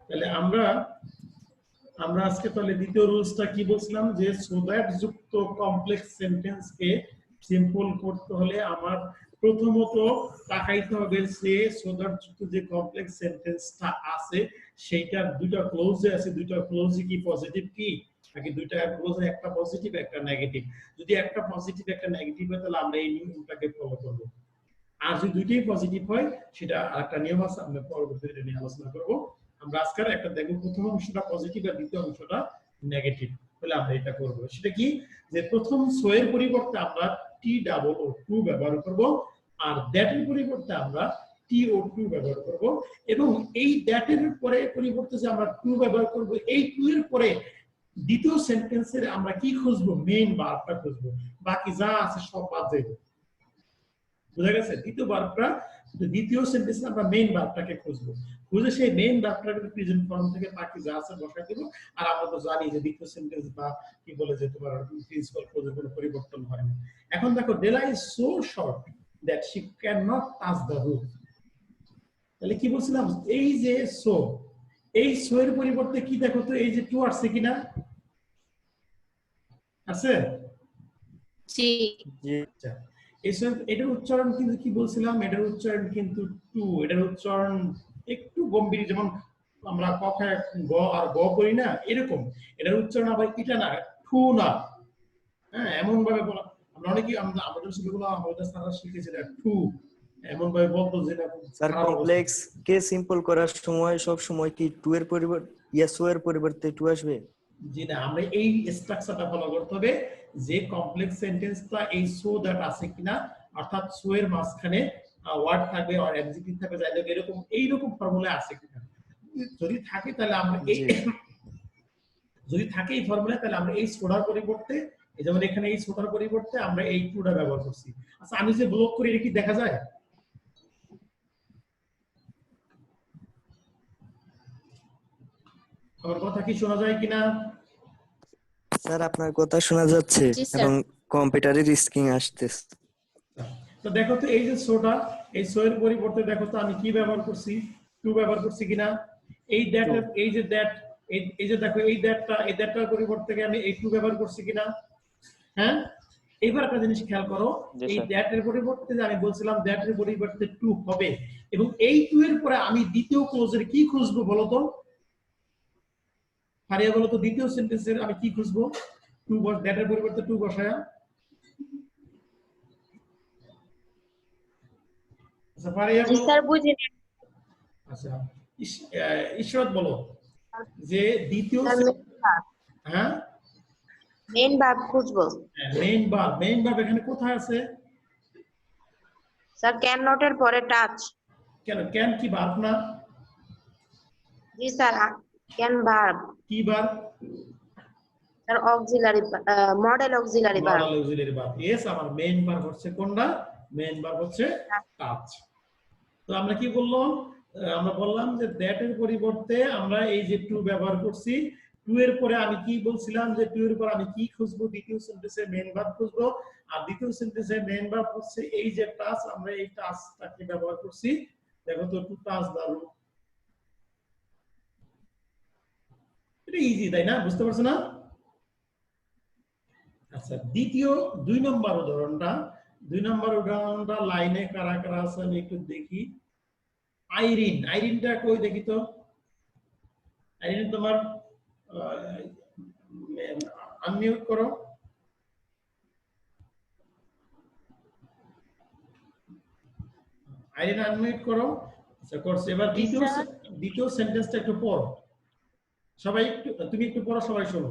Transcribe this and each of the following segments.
তাহলে আমরা আজকে তাহলে দ্বিতীয় রুলসটা কি বলছিলাম যে সো দ্যাট যুক্ত কমপ্লেক্স সেন্টেন্সকে সিম্পল করতে হলে আমার প্রথমত তাকাইতে হবে যে সো দ্যাট যুক্ত যে কমপ্লেক্স সেন্টেন্সটা আছে সেইটার দুইটা ক্লোজে আছে, দুইটা ক্লোজে কি পজিটিভ কি নাকি দুইটা ক্লোজে একটা পজিটিভ একটা নেগেটিভ। যদি একটা পজিটিভ একটা নেগেটিভ হয় তাহলে আমরা এই নিয়মটাকে ফলো করব। আর যদি দুইটাই পজিটিভ হয় সেটা আরেকটা নিয়ম আছে, আমরা পরবর্তীতে নিয়ে আলোচনা করব। আমরা আজকে একটা দেখব প্রথম অংশটা পজিটিভ আর দ্বিতীয় অংশটা নেগেটিভ হলে আমরা এটা করব। সেটা কি যে প্রথম সো এর পরিবর্তে আমরা টি ডাবল ও টু ব্যবহার করব, আর দ্যাট এর পরিবর্তে আমরা টি ও টু ব্যবহার করব, এবং এই দ্যাট এর পরে পরিবর্তে যে আমরা টু ব্যবহার করব, এই টু এর পরে দ্বিতীয় সেন্টেন্সের আমরা কি খুঁজবো, মেইন ভার্বটা খুঁজবো, বাকি যা আছে সব বাদ যাবে। বুঝা গেছে? দ্বিতীয় সেন্টেন্সে আমরা মেইন ভার্বটাকে খুঁজবো, খুঁজে সেই মেইন ভার্বটাকে প্রেজেন্ট ফর্ম থেকে বাকি যা আছে বসাই দেব। আর আমরা তো জানি যে দ্বিতীয় সেন্টেন্স বা কি বলে যে তোমার প্রিন্সিপাল ক্লজের কোনো পরিবর্তন হয় না। এখন দেখো Della is so short that she can not touch the roof. তাহলে কি বলছিলাম, এই যে সো, এই সো এর পরিবর্তে কি দেখো তো এই যে টু আসছে কিনা, আছে? জি জি। আচ্ছা, এটার উচ্চারণ কিন্তু কি বলছিলাম, এটার উচ্চারণ কিন্তু টু, এটার উচ্চারণ একটু গম্ভীর, যেমন আমরা কথায় গ আর গ করি না এরকম, এটার উচ্চারণ আবার এটা না, টু না। হ্যাঁ, এমন ভাবে বলা, আমরা অনেকেই আমাদের ছেলেগুলো আমাদের সারা শিখেছে টু, এমন ভাবে বলতো যে না স্যার কমপ্লেক্স কে সিম্পল করার সময় সব সময় কি টু এর পরিবর্তে সো এর পরিবর্তে টু আসবে? জি না, আমরা এই স্ট্রাকচারটা ফলো করতে হবে যে কমপ্লেক্স সেন্টেন্সটা এই সো দ্যাট আছে কিনা, অর্থাৎ সো এর মাঝখানে ওয়ার্ড থাকবে আর অ্যাডজেক্টিভ থাকবে, যাই হোক এরকম এইরকম ফর্মুলা আছে কিনা। যদি থাকে তাহলে আমরা এই যদি থাকে এই ফর্মুলা তাহলে আমরা এই সোডার পরিবর্তে, এই যেমন এখানে এই সোডার পরিবর্তে আমরা এই টুটা ব্যবহার করছি। আচ্ছা, আমি যে ব্লক করি এটা কি দেখা যায়? আমার কথা কি শোনা যায় কিনা? স্যার আপনার কথা শোনা যাচ্ছে এবং কম্পিউটারের স্ক্রিন আসতেছে। তো দেখো তো এই যে সোটা, এই সো এর পরিবর্তে দেখো তো আমি কি ব্যবহার করছি, টু ব্যবহার করছি কিনা। এই দ্যাট, এই যে দ্যাট, এই যে দেখো এই দ্যাটটার পরিবর্তে আমি এই টু ব্যবহার করছি কিনা। হ্যাঁ, এবার একটা জিনিস খেয়াল করো, এই দ্যাট এর পরিবর্তে যে আমি বলছিলাম দ্যাট এর পরিবর্তে টু হবে, এবং এই টু এর পরে আমি দ্বিতীয় ক্লোজের কি খুঁজবো বলো তো, ফারিয়া বলো তো, দ্বিতীয় সেন্টেন্সের আমি কি খুঁজবো? টু বস, দ্যাট এর পরিবর্তে টু বসায়া। আচ্ছা ফারিয়া বলো। স্যার বুঝিনি। আচ্ছা ঈশ্বরত বলো যে দ্বিতীয়, হ্যাঁ মেইন ভার্ব খুঁজবো। মেইন ভার্ব এখানে কোথায় আছে? স্যার ক্যান নট এর পরে টাচ। কেন, ক্যান কি ভার্ব না? জি স্যার, ক্যান ভার্ব। কি verb? Sir auxiliary, modal auxiliary verb. Modal auxiliary verb. Yes, আমার মেইন ভার্ব হচ্ছে কোনটা? মেইন ভার্ব হচ্ছে টাচ। তো আমরা কি বললাম, আমরা বললাম যে দ্যাট এর পরিবর্তে আমরা এই যে টু ব্যবহার করছি, টু এর পরে আমি কি বলছিলাম যে টু এর পর আমি কি খুঁজবো, দ্বিতীয় সেন্টেন্সে মেইন ভার্ব খুঁজবো, আর দ্বিতীয় সেন্টেন্সে মেইন ভার্ব হচ্ছে এই যে টাচ, আমরা এই টাচটাকে ব্যবহার করছি। দেখো তো টু টাচ দা রুফ, এটা ইজি তাই না, বুঝতে পারছো না? আচ্ছা, দ্বিতীয় দুই নম্বর উদাহরণটা লাইনে কারা কারা আছে আমি একটু দেখি। আইরিনটা কই দেখি তো। আইরিন তোমার আনমিউট করো। আইরিন আনমিউট করো। আচ্ছা করছে। এবার দ্বিতীয় সেন্টেন্সটা একটু পড়ো সবাই, একটু তুমি একটু পড়ো, সবাই শোনো।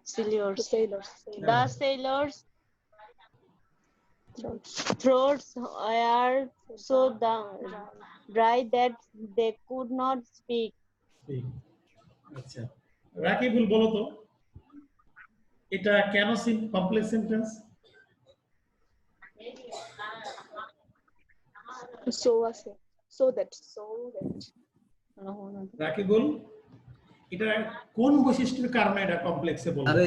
Sailors. The sailors' throats were so dry that they could not speak. আচ্ছা, রাকিবুল বলো তো এটা কেন complex sentence? So that. Rakibul, এটা কোন বৈশিষ্ট্যের কারণে এটা কমপ্লেক্সে বলবো? আরে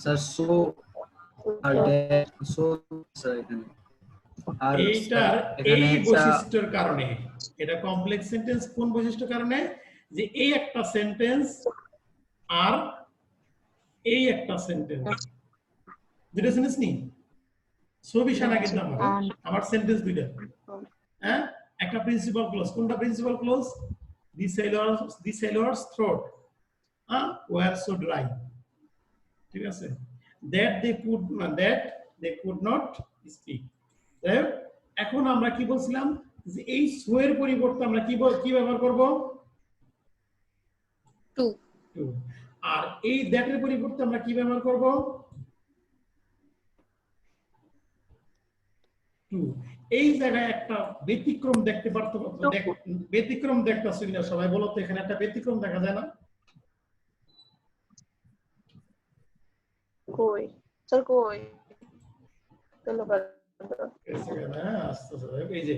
স্যার সো আর দ্যাট, সো স্যার এখানে আর এইটার এখানে এই একটা বৈশিষ্ট্যের কারণে, এটা কমপ্লেক্স সেন্টেন্স কোন বৈশিষ্ট্যের কারণে, যে এই একটা সেন্টেন্স আর এই একটা সেন্টেন্স, দুটো সেন্টেন্স নি ছবি শানা কিন্তু আমার সেন্টেন্স দুইটা, হ্যাঁ, একটা প্রিন্সিপাল ক্লজ, কোনটা প্রিন্সিপাল ক্লজ, দি সেলরস থ্রোট ওয়্যার সো ড্রাই, ঠিক আছে, that they could not speak। তাই হোক, এখন আমরা কি বলছিলাম যে এই সো এর পরিবর্তে আমরা কি ব্যবহার করব, টু। টু। আর এই দ্যাট এর পরিবর্তে আমরা কি ব্যবহার করব, টু। এই জায়গায় একটা ব্যতিক্রম দেখতে পারতো, ব্যতিক্রম দেখতেছো কিনা সবাই বলো তো, এখানে একটা ব্যতিক্রম দেখা যায় না? কই স্যার কই ধন্যবাদ। এই যে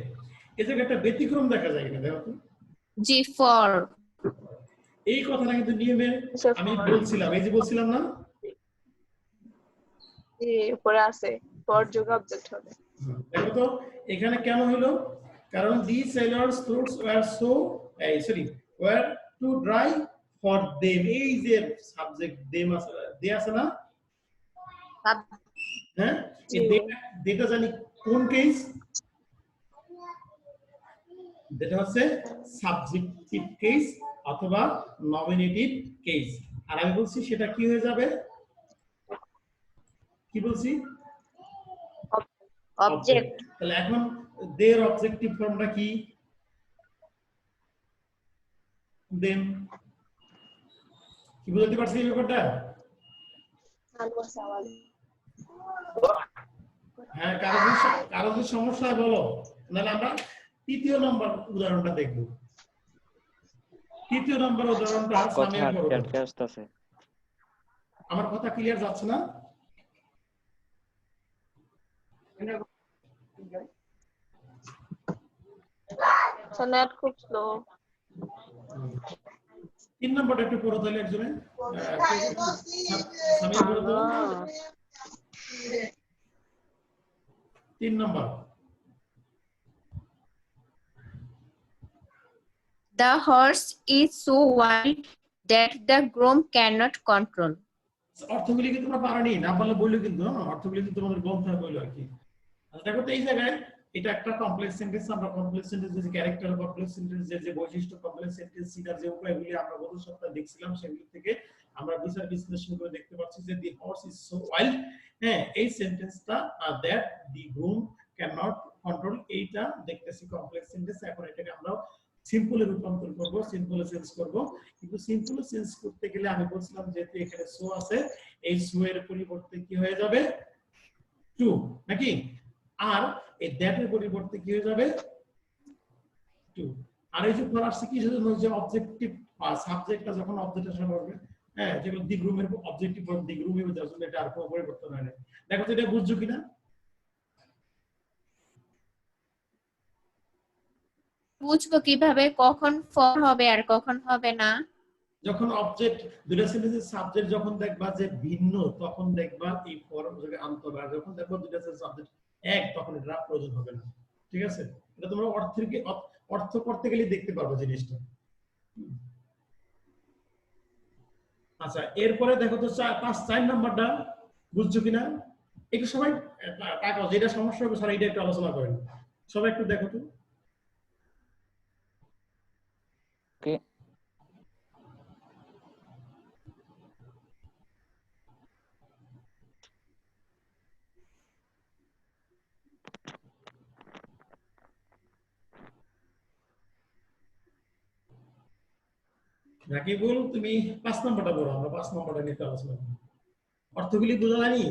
এই জায়গায় একটা ব্যতিক্রম দেখা যায় কিনা দেখো তো। G for. এই কথাটা কিন্তু নিয়মে আমি বলছিলাম, এই যে বলছিলাম না, উপরে আছে ফর যোগ অবজেক্ট হবে। দেখো তো এখানে কেন হলো, কারণ the sailors throats were so sorry were too dry for them, এই যে সাবজেক্ট দেম আছে, দে আছে না, হ্যাঁ, এই দেটা জানি কোন কেস, যেটা হচ্ছে সাবজেক্টিভ কেস অথবা নমিনেটিভ কেস। আর আমি বলছি সেটা কি হয়ে যাবে, কি বলছি, অবজেক্ট। তাহলে এখন দের অবজেক্টিভ ফর্মটা কি, দেম, কি বুঝতে পারছি এই ব্যাপারটা? হ্যাঁ, কারো যদি সমস্যা হয় বলো, নাহলে আমরা তৃতীয় নম্বর উদাহরণটা দেখব। তৃতীয় নম্বর উদাহরণটা সামিয়া করো। আমার কথা ক্লিয়ার যাচ্ছে না? নেট খুব স্লো। 3 নম্বরটা একটু পড়ো তাহলে একজনে, সামিয়া পড়ো তো 3 নম্বর। The horse is so wild that the groom cannot control. অর্থগুলি কিন্তু তোমরা পারোনি, না পারলে বললো কিন্তু, অর্থগুলি কিন্তু তোমাদের বলতে হবে বললো আর কি। আচ্ছা দেখো তো এই জায়গায় এটা একটা কমপ্লেক্স সেন্টেন্স, আমরা কমপ্লেক্স সেন্টেন্সের যে ক্যারেক্টার, কমপ্লেক্স সেন্টেন্সের যে বৈশিষ্ট্য, কমপ্লেক্স সেন্টেন্স শিখার যে উপায়গুলি আমরা গত সপ্তাহে দেখছিলাম, সেগুলি থেকে আমরা বিচার বিশ্লেষণ করে দেখতে পাচ্ছি যে দি হর্স ইজ সো ওয়াইল্ড, হ্যাঁ, এই সেন্টেন্সটা that the groom can not control, এইটা দেখতেছি কমপ্লেক্স সেন্টেন্স। এখন এটাকে আমরা সিম্পলে রূপান্তর করব, সিম্পলে চেঞ্জ করব, কিন্তু সিম্পলে চেঞ্জ করতে গেলে আমি বলছিলাম যেহেতু এখানে সো আছে, এই সো এর পরিবর্তে কি হয়ে যাবে, টু, নাকি, আর এই দ্যাট এর পরিবর্তে কি হয়ে যাবে, টু। আর এই যে ফর আসছে কি সেজন্য, যে অবজেক্টিভ সাবজেক্টটা যখন অবজেক্টের সাথে হবে, হ্যাঁ, যেগুলো দি গ্রুমের অবজেক্টিভ ফর দি গ্রুম এর জন্য এটা আর কোনো পরিবর্তন হয় না। দেখো তো এটা বুঝছো কিনা? বুঝবো কিভাবে কখন ফর হবে আর কখন হবে না? যখন অবজেক্ট দুটো সেন্টেন্সের সাবজেক্ট যখন দেখবা যে ভিন্ন, তখন দেখবা এই ফর আনতে হবে, আর যখন দেখবা দুটো সেন্টেন্সের সাবজেক্ট এক, তখন এটা প্রয়োজন হবে না, ঠিক আছে? এটা তোমরা অর্থ করতে গেলে দেখতে পারবে জিনিসটা। আচ্ছা, এরপরে দেখো তো 4 নাম্বারটা বুঝছো কিনা, একটু সবাই তাকাও, যেটা সমস্যা হবে স্যার এটা একটু আলোচনা করেন, সবাই একটু দেখো তো। ওকে, রাকিবুল তুমি 5 নম্বরটা বলো, আমরা 5 নম্বরটা নিয়ে আলোচনা করি। অর্থগুলি বোঝা জানি,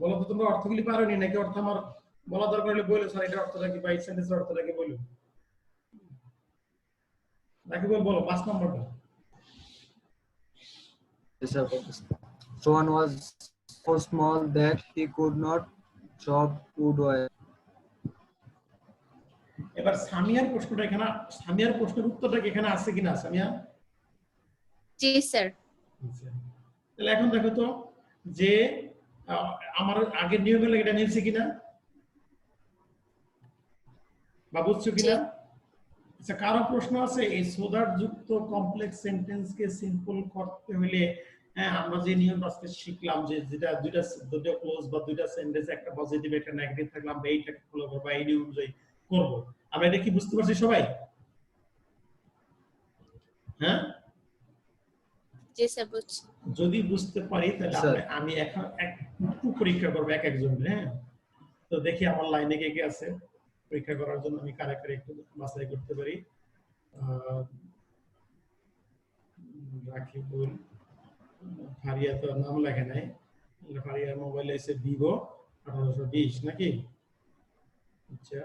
বলো তো তোমরা অর্থগুলি পারোনি নাকি অর্থ আমার বলা দরকার হলে বলো, স্যার এটা অর্থটা কি, বা এই সেন্টেন্সের অর্থটা কি বলো। রাকিবুল বলো 5 নম্বরটা। Swan was so small that he could not chop wood well. এবার সামিয়ার প্রশ্নটা এখানে, সামিয়ার প্রশ্নের উত্তরটা কি এখানে আছে কিনা সামিয়া? জি স্যার। তাহলে এখন দেখো তো যে আমার আগের নিয়মে এটা নিয়েছে কিনা, বা বুঝছো কিনা? আচ্ছা, কারো প্রশ্ন আছে? এই সোদার যুক্ত কমপ্লেক্স সেন্টেন্স কে সিম্পল করতে হলে আমরা যে নিয়ম আজকে শিখলাম, যে যেটা দুটো ক্লোজ বা দুইটা সেন্টেন্স, একটা পজিটিভ একটা নেগেটিভ থাকলে আমরা এইটাকে ফলো করব, এই নিয়ম অনুযায়ী করব। আমরা এটা কি বুঝতে পারছি সবাই? হ্যাঁ, জি স্যার বুঝছি। যদি বুঝতে পারি তাহলে আমি এখন একটু পরীক্ষা করবো এক একজন। হ্যাঁ, তো দেখি আমার লাইনে কে কে আছে পরীক্ষা করার জন্য, আমি কারে কারে একটু বাছাই করতে পারি। রাকিবুল, ফারিয়া তো নাম লেখে নাই, ফারিয়ার মোবাইলে এসে ভিভো 1820 নাকি? আচ্ছা,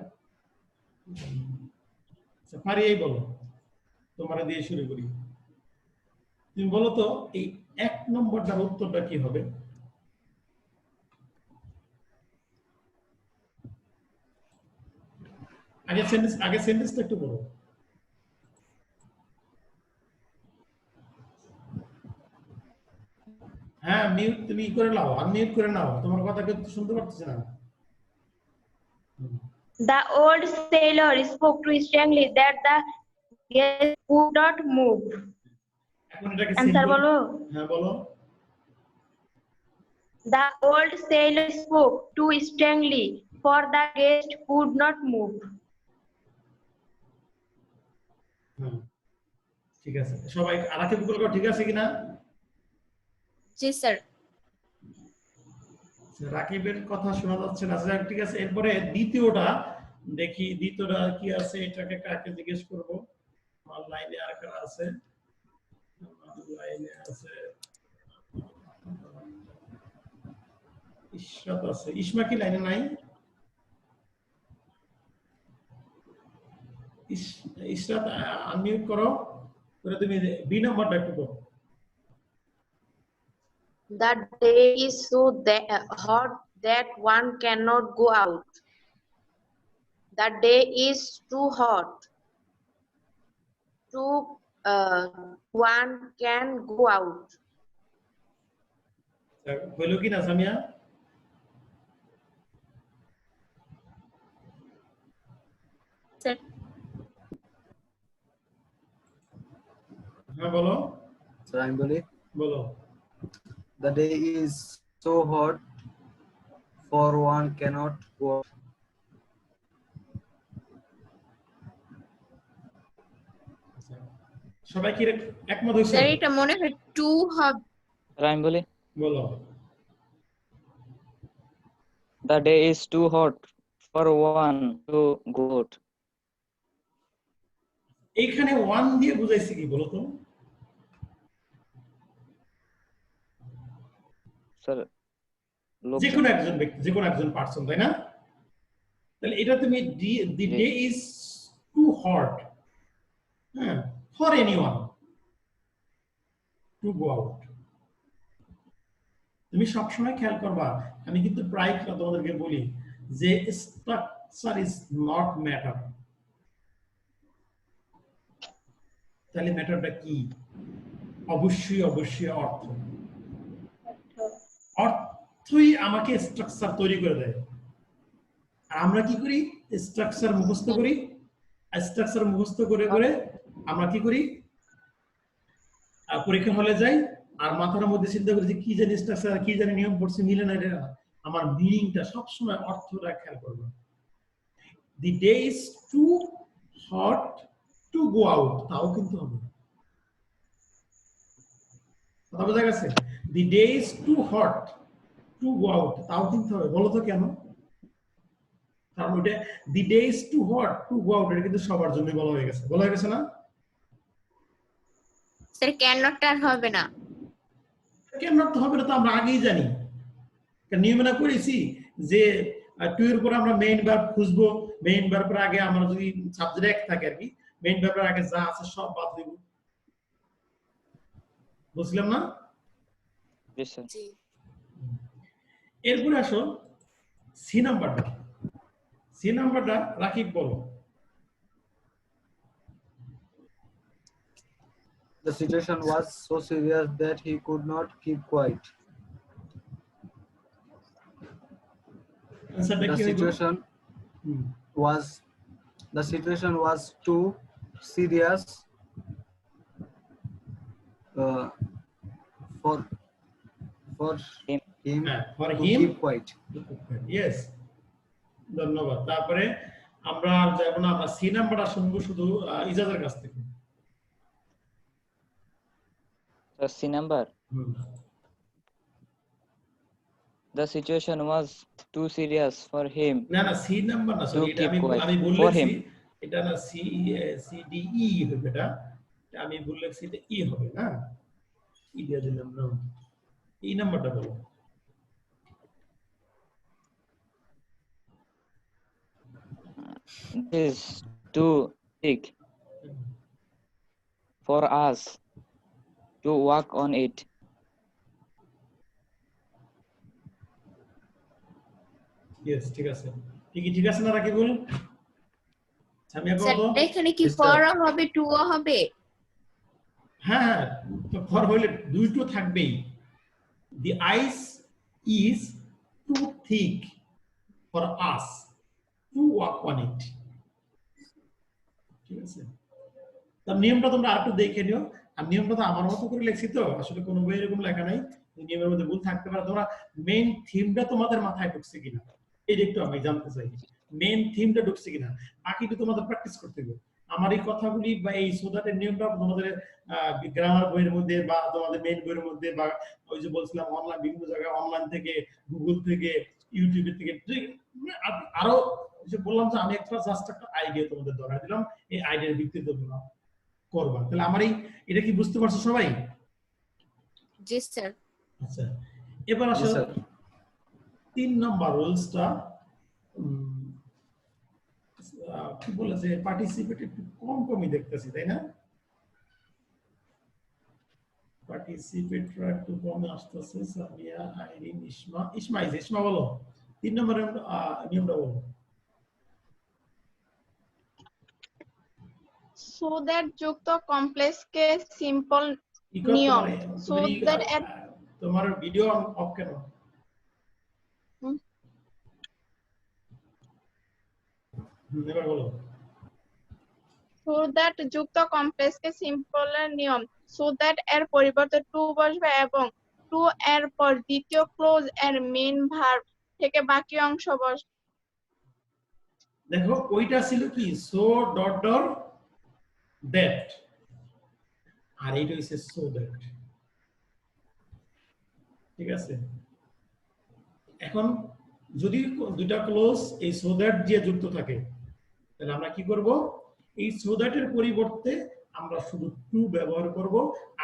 ফারিয়াই বলো, তোমারে দিয়ে শুরু করি। তুমি বলো তো এই 1 নম্বরটার উত্তরটা কি হবে? আগে সেন্টেন্সটা একটু বলো। হ্যাঁ, মিউট তুমি করে নাও, আনমিউট করে নাও, তোমার কথা কেউ শুনতে পারতেছে না। The old sailor spoke too strongly that the guest could not move. এখন এটাকে Answer simple- বলো। হ্যাঁ বলো। The old sailor spoke too strongly for the guest could not move. ঠিক আছে, সবাই আরাকে গুগল করো, ঠিক আছে কিনা? জি স্যার। রাকিবের কথা শোনা যাচ্ছে না, আচ্ছা ঠিক আছে। এরপরে দ্বিতীয়টা দেখি, দ্বিতীয়টা কি আছে, এটাকে কাকে জিজ্ঞেস করব? আমার লাইনে আর কারা আছে? আমার লাইনে আছে ইশরাত আছে। ইসমা কি লাইনে নাই? ইশরাত আনমিউট করো, করে তুমি বি নাম্বারটা একটু করো। The day is so hot that one cannot go out. The day is too hot to one can go out. হইলো কি না সামিয়া? স্যার হ্যাঁ বলো। Sir, I'm Boli. বলো। The day is so hot for one cannot go out. সবাই কি একমত হইছে? স্যার এটা মনে হয় টু হবে। Sir, I'm Boli. বলো। The day is too hot for one to go out. এইখানে ওয়ান দিয়ে বুঝাইছে কি বলো তো? Sir, যে কোনো একজন ব্যক্তি, যে কোনো একজন পারসন, তাই না? তাহলে এটা তুমি the day is too hot, হ্যাঁ, for anyone to go out। তুমি সবসময় খেয়াল করবা, আমি কিন্তু প্রায় তোমাদেরকে বলি যে স্ট্রাকচার ইজ নট ম্যাটার। তাহলে ম্যাটারটা কি? অবশ্যই অবশ্যই অর্থ। অর্থই আমাকে স্ট্রাকচার তৈরি করে দেয়। আর আমরা কি করি? স্ট্রাকচার মুখস্থ করি, স্ট্রাকচার মুখস্থ করে করে আমরা কি করি? পরীক্ষা হলে যাই, আর মাথার মধ্যে চিন্তা করি যে কি জানি স্ট্রাকচার, কি জানি নিয়ম পড়ছি, মিলে না। এটা আমার মিনিংটা সবসময় অর্থটা খেয়াল করবো। The day is too hot to go out, তাও কিন্তু হবে। কথা বোঝা গেছে? The day is too hot to go out, তাও কিন্তু হবে। বলো তো কেন? কারণ ওইটা the day is too hot to go out, এটা কিন্তু সবার জন্য বলা হয়ে গেছে। বলা হয়ে গেছে না? স্যার ক্যানট আর হবে না। কেন তো হবে না, তো আমরা আগেই জানি। নিয়ম না করেছি যে টু এর উপর আমরা মেইন ভার্ব খুঁজবো, মেইন ভার্বের আগে আমরা যদি সাবজেক্ট এক থাকে আর কি, মেইন ভার্বের আগে যা আছে সব বাদ দিব। বুঝলাম না? Yes, sir. জি এরপরে আসো সি নাম্বারটা। সি নাম্বারটা রাকিব বলো। The situation was so serious that he could not keep quiet. আনসারটা The কি হইলো? situation was the situation was too serious for Him. him for to him keep quiet. yes ধন্যবাদ তারপরে আমরা আর যাব না আমরা সি নাম্বারটা শুনবো শুধু ইজাজের কাছ থেকে The C number. Hmm. The situation was too serious for him. না না সি নাম্বার না সরি To এটা keep quiet. আমি ভুল For লিখছি him. এটা না সি সি ডি ই হবে এটা আমি ভুল লিখছি এটা ই হবে না ই দিয়ে দিলাম না এই নাম্বারটা বলো This is too thick for us to walk on it. Yes ঠিক আছে ঠিক আছে না রাকিবুল সামিয়া স্যার বলো এখানে কি Yes, sir. ফর হবে টু হবে? হ্যাঁ তো ফর হইলে দুইটো থাকবেই the ice is too thick for us to walk on it ঠিক আছে তার নিয়মটা তোমরা আরেকটু দেখে নিও আর নিয়মটা তো আমার মতো করে লিখছি তো আসলে কোনো বই এরকম লেখা নাই নিয়মের মধ্যে ভুল থাকতে পারে তোমরা মেইন থিমটা তোমাদের মাথায় ঢুকছে কিনা এই একটু আমি জানতে চাই মেইন থিমটা ঢুকছে কিনা বাকিটা তোমাদের প্র্যাকটিস করতে হবে আমার এই কথাগুলি বা এই সোদাটের নিয়মটা তোমাদের গ্রামার বইয়ের মধ্যে বা তোমাদের মেইন বইয়ের মধ্যে বা ওই যে বলছিলাম অনলাইন বিভিন্ন জায়গায় অনলাইন থেকে গুগল থেকে ইউটিউব থেকে আরো যে বললাম যে আমি একটা জাস্ট একটা আইডিয়া তোমাদের দরকার দিলাম এই আইডিয়ার ভিত্তিতে তোমরা করবা তাহলে আমার এটা কি বুঝতে পারছো সবাই জি স্যার। আচ্ছা এবার আসো Yes, sir. 3 নম্বর রুলসটা কি বলে যে পার্টিসিপেট একটু কমই দেখতেছি তাই না পার্টিসিপেটরা একটু কম আসতেছে সামিয়া আইরিন ইসমা বলো 3 নম্বরের নিয়মটা বলো so that যুক্ত কমপ্লেক্স কে সিম্পল ইকো নিয়ম তোমার- so তুমি- that at তোমার ভিডিও অফ কেন এবার বলো so that যুক্ত কমপ্লেক্স কে সিম্পল নিয়ম so that এর পরিবর্তে টু বসবে এবং টু এর পর দ্বিতীয় ক্লোজ এর মেইন ভার্ব থেকে বাকি অংশ বসবে দেখো ওইটা ছিল কি সো ডট ডট দ্যাট আর এইটা হইছে সো দ্যাট ঠিক আছে এখন যদি দুইটা ক্লোজ এই সো দ্যাট দিয়ে যুক্ত থাকে তাহলে আমরা কি করব এই সো দ্যাট এর পরিবর্তে আমরা শুধু টু ব্যবহার করব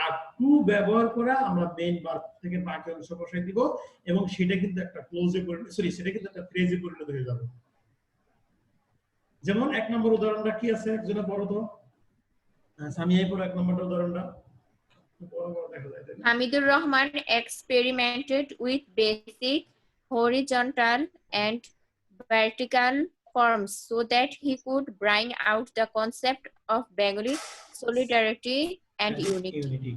আর টু ব্যবহার করে আমরা মেইন ভার্ব থেকে বাকি অংশ বসাই দিব এবং সেটা কিন্তু একটা ক্লোজে পরিণত সেটা কিন্তু একটা ফ্রেজে পরিণত হয়ে যাবে যেমন 1 নম্বর উদাহরণটা কি আছে একজনে বড় তো সামিয়াই পড়ো 1 নম্বরটা উদাহরণটা বড় বড় দেখা যায় তাই না Hamidul Rahman experimented with basic horizontal and vertical forms so that he could bring out the concept of Bengali solidarity and unity.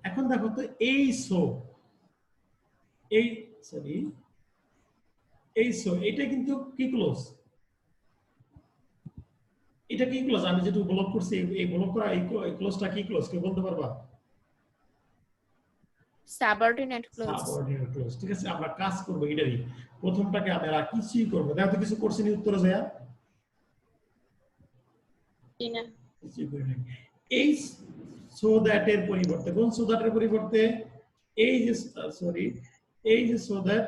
এখন দেখো তো এই সো এটা কিন্তু কি ক্লোজ এটা কি ক্লোজ আমি যেটা ব্লক করছি এই ব্লক করা এই ক্লোজটা কি ক্লোজ কে বলতে পারবা Subordinate clause. সাবঅর্ডিনেট ক্লোজ ঠিক আছে আমরা কাজ করব এটারই প্রথমটাকে আমরা কিছুই করব দেখো তো কিছু করছি নি উত্তরে যায় কিনা কিছুই করি নাই এই সো দ্যাট এর পরিবর্তে কোন সো দ্যাট এর পরিবর্তে এই যে সরি এই যে সো দ্যাট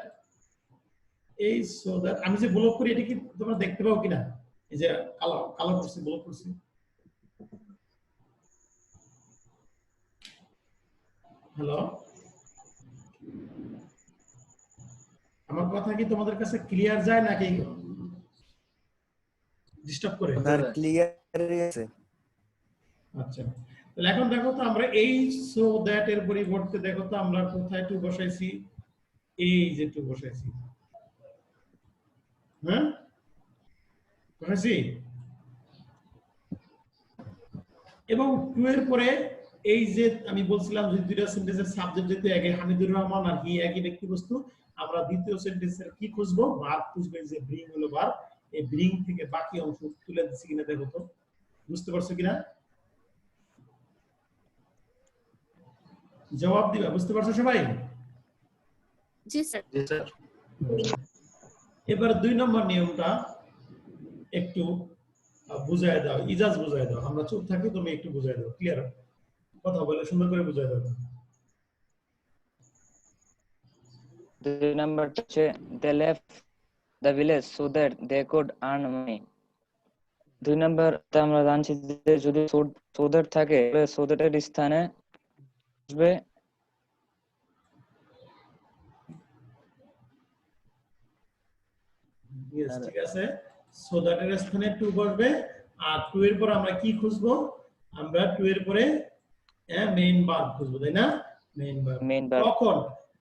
আমি যে ব্লক করি এটা কি তোমরা দেখতে পাও কিনা এই যে কালো কালো করছি ব্লক করছি হ্যালো আমার কথা কি তোমাদের কাছে ক্লিয়ার যায় নাকি ডিস্টার্ব করে আর ক্লিয়ার আছে আচ্ছা তাহলে এখন দেখো তো আমরা এই সো দ্যাট এর পরিবর্তে দেখো তো আমরা কোথায় টু বসাইছি এই যে টু বসাইছি হ্যাঁ বসাইছি এবং টু এর পরে এই যে আমি বলছিলাম যে দুইটা সেন্টেন্সের সাবজেক্ট যেতে আগে হামিদুর রহমান আর হি একই ব্যক্তি বস্তু আমরা দ্বিতীয় সেন্টেন্সের কি খুঁজবো ভার্ব খুঁজবো যে ব্রিং হলো ভার্ব এই ব্রিং থেকে বাকি অংশ তুলে দিচ্ছি কিনা দেখো তো, বুঝতে পারছো কিনা? জবাব দিবা, বুঝতে পারছো সবাই? জি স্যার। জি স্যার। এবার 2 নম্বর নিয়মটা একটু বুঝায় দাও, ইজাজ বুঝায় দাও। আমরা চুপ থাকি, তুমি একটু বুঝায় দাও, ক্লিয়ার কথা বলে সুন্দর করে বুঝায় দাও। 2 number হচ্ছে they left the village so that they could earn money. 2 number আমরা জানছি যে যদি so that থাকে তাহলে so that এর স্থানে আসবে ইয়েস, ঠিক আছে। সো দ্যাট এর স্থানে টু বসবে, আর টু এর পর আমরা কি খুঁজবো? আমরা টু এর পরে মেইন ভার্ব খুঁজবো, তাই না? Main verb main verb.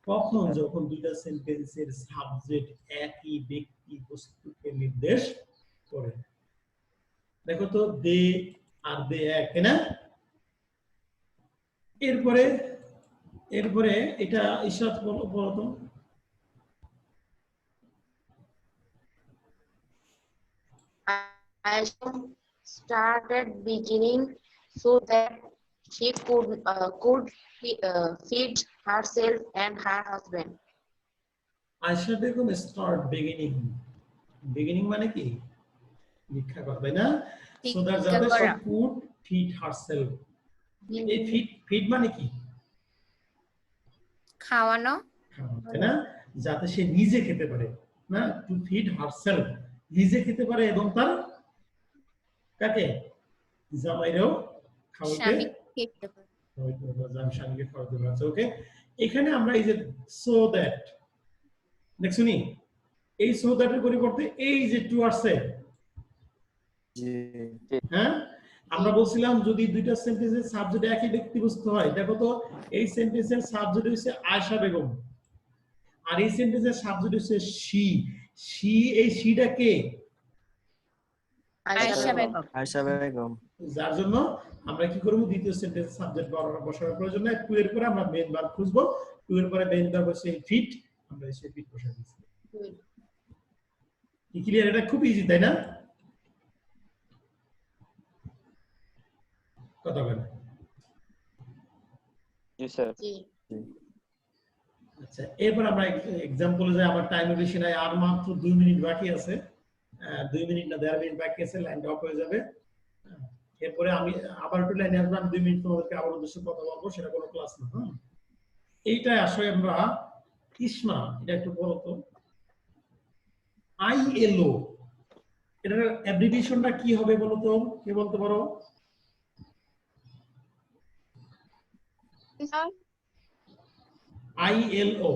কখন যখন দুইটা সেন্টেন্সের সাবজেক্ট একই ব্যক্তি বস্তুকে নির্দেশ করে। দেখো তো, দে আর দে এক, তাই না? এরপরে এটা ইশরাত বলো তো। Aisha started beginning so that she could feed herself and her husband. Ayesha Begum start beginning মানে কি? ভিক্ষা করা, তাই না? সো দ্যাট যাতে সে কুড ফিড হারসেলফ। এই ফিড মানে কি? খাওয়ানো, তাই না? যাতে সে নিজে খেতে পারে, না? টু ফিড হারসেলফ, নিজে খেতে পারে এবং তার কাকে? জামাইরেও খাওয়াতে, স্বামীকে খাওয়াতে পারে। ওকে, এখানে আমরা এই যে সো দ্যাট দেখছো নি, এই সো দ্যাট এর পরিবর্তে এই যে টু আসছে, হ্যাঁ? আমরা বলছিলাম যদি দুইটা সেন্টেন্সের সাবজেক্ট একই ব্যক্তিবস্তু হয়, দেখো তো এই সেন্টেন্সের সাবজেক্ট হচ্ছে আয়েশা বেগম, আর এই সেন্টেন্সের সাবজেক্ট হচ্ছে শি। এই শিটা কে? আয়েশা বেগম। যার জন্য আমরা কি করব? দ্বিতীয় সেন্টেন্স সাবজেক্ট বসানোর প্রয়োজন নাই। টু এর পরে আমরা মেইন ভার্ব খুঁজবো, টু এর পরে মেইন ভার্ব হচ্ছে ফিট, আমরা এসে ফিট বসাই দিচ্ছি। কি ক্লিয়ার? এটা খুব ইজি, তাই না? কথা বলেন। জি স্যার। আচ্ছা, এরপর আমরা एग्जांपले যাই। আমার টাইম বেশি নাই, আর মাত্র 2 মিনিট বাকি আছে। 2 মিনিট না 1.5 মিনিট বাকি আছে, লাইনটা অফ হয়ে যাবে। এরপরে আমি আবার একটু লাইনে আসবো, আমি 2 মিনিট তোমাদেরকে আবার উদ্দেশ্যে কথা বলবো, সেটা কোনো ক্লাস না। হ্যাঁ, এইটাই আসলে আমরা ইসমা, এটা একটু বলো তো, ILO এটার অ্যাব্রিভিয়েশনটা কি হবে বলো তো, কে বলতে পারো? ILO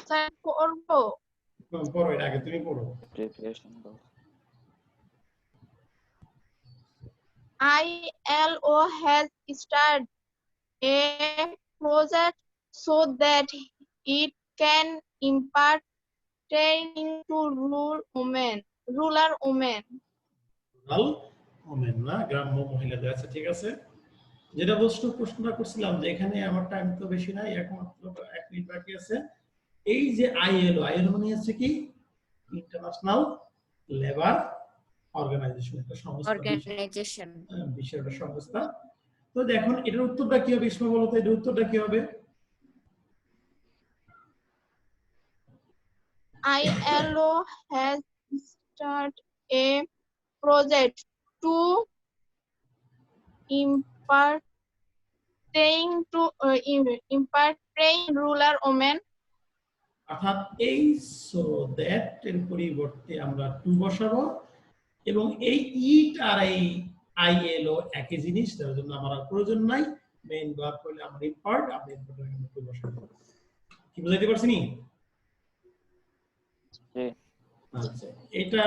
স্যার করবো? পড়ো, এর আগে তুমি পড়ো। ILO has started a project so that it can impart training to rural women. Rural women না, গ্রাম্য মহিলাদের। আচ্ছা, ঠিক আছে। যেটা প্রশ্নটা করছিলাম যে এখানে আমার টাইম তো বেশি নাই, একমাত্র 1 মিনিট বাকি আছে। এই যে ILO মানে হচ্ছে কি? ইন্টারন্যাশনাল লেবার অর্গানাইজেশন, একটা সংস্থা, বিষয়টা সংস্থা। তো দেখুন এটার উত্তরটা কি হবে? ইসমা বলো তো, এটার উত্তরটা কি হবে? ILO has started a project to impart training rural women. অর্থাৎ এই সো দ্যাট এর পরিবর্তে আমরা টু বসাবো, এবং এই ইট আর এই ILO একই জিনিস, তার জন্য আমার প্রয়োজন নাই। মেইন ভার্ব হলে আমরা ইম্পার্ট, আপনি টু বসাবো। কি বুঝাইতে পারছি নি? আচ্ছা, এটা